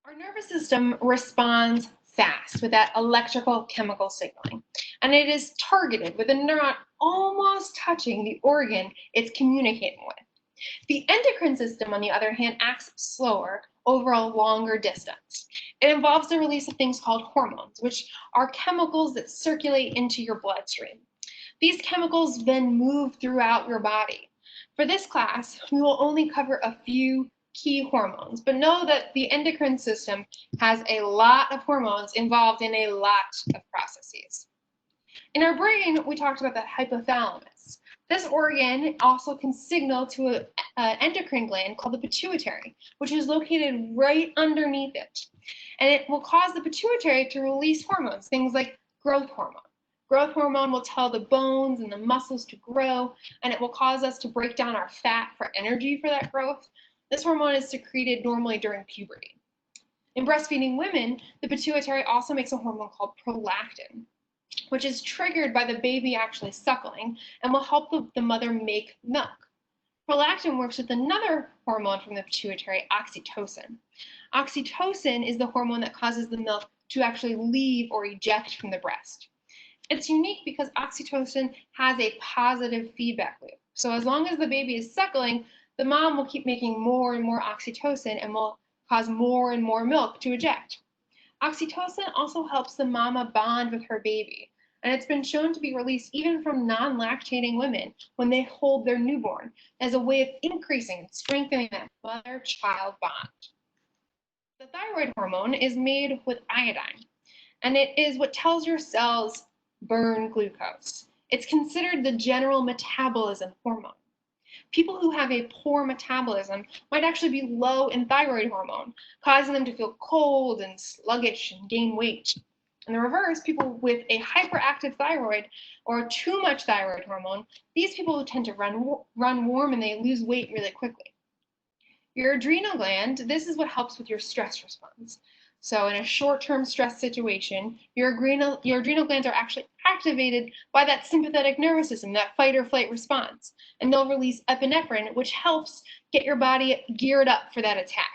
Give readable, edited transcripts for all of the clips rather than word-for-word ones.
Our nervous system responds fast with that electrical chemical signaling, and it is targeted with a neuron almost touching the organ it's communicating with. The endocrine system, on the other hand, acts slower over a longer distance. It involves the release of things called hormones, which are chemicals that circulate into your bloodstream. These chemicals then move throughout your body. For this class, we will only cover a few key hormones, but know that the endocrine system has a lot of hormones involved in a lot of processes. In our brain, we talked about the hypothalamus. This organ also can signal to an endocrine gland called the pituitary, which is located right underneath it. And it will cause the pituitary to release hormones, things like growth hormone. Growth hormone will tell the bones and the muscles to grow, and it will cause us to break down our fat for energy for that growth. This hormone is secreted normally during puberty. In breastfeeding women, the pituitary also makes a hormone called prolactin, which is triggered by the baby actually suckling and will help the mother make milk. Prolactin works with another hormone from the pituitary, oxytocin. Oxytocin is the hormone that causes the milk to actually leave or eject from the breast. It's unique because oxytocin has a positive feedback loop. So as long as the baby is suckling, the mom will keep making more and more oxytocin and will cause more and more milk to eject. Oxytocin also helps the mama bond with her baby, and it's been shown to be released even from non-lactating women when they hold their newborn as a way of increasing and strengthening that mother-child bond. The thyroid hormone is made with iodine, and it is what tells your cells burn glucose. It's considered the general metabolism hormone. People who have a poor metabolism might actually be low in thyroid hormone, causing them to feel cold and sluggish and gain weight. In the reverse, people with a hyperactive thyroid or too much thyroid hormone, these people tend to run warm and they lose weight really quickly. Your adrenal gland, this is what helps with your stress response. So in a short-term stress situation, your adrenal glands are actually activated by that sympathetic nervous system, that fight or flight response. And they'll release epinephrine, which helps get your body geared up for that attack.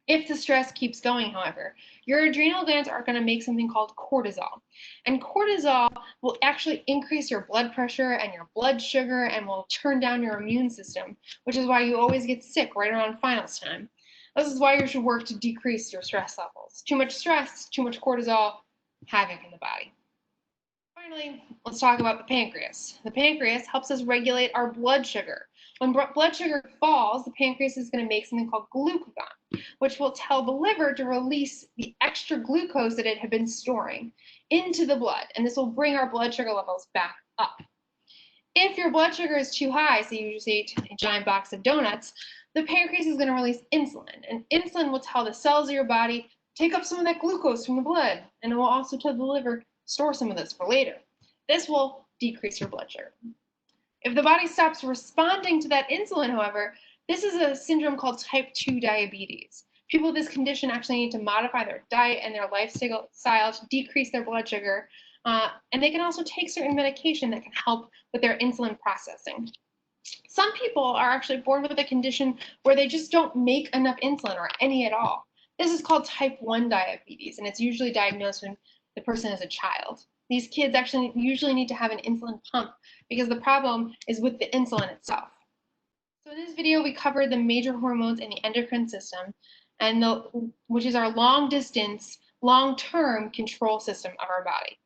If the stress keeps going, however, your adrenal glands are going to make something called cortisol. And cortisol will actually increase your blood pressure and your blood sugar and will turn down your immune system, which is why you always get sick right around finals time. This is why you should work to decrease your stress levels. Too much stress, too much cortisol, havoc in the body. Finally, let's talk about the pancreas. The pancreas helps us regulate our blood sugar. When blood sugar falls, the pancreas is going to make something called glucagon, which will tell the liver to release the extra glucose that it had been storing into the blood, and this will bring our blood sugar levels back up. If your blood sugar is too high, so you just ate a giant box of donuts, the pancreas is going to release insulin, and insulin will tell the cells of your body, take up some of that glucose from the blood, and it will also tell the liver, store some of this for later. This will decrease your blood sugar. If the body stops responding to that insulin, however, this is a syndrome called type 2 diabetes. People with this condition actually need to modify their diet and their lifestyle to decrease their blood sugar, and they can also take certain medication that can help with their insulin processing. Some people are actually born with a condition where they just don't make enough insulin or any at all. This is called type 1 diabetes, and it's usually diagnosed when the person is a child. These kids actually usually need to have an insulin pump because the problem is with the insulin itself. So in this video, we covered the major hormones in the endocrine system, and which is our long-distance, long-term control system of our body.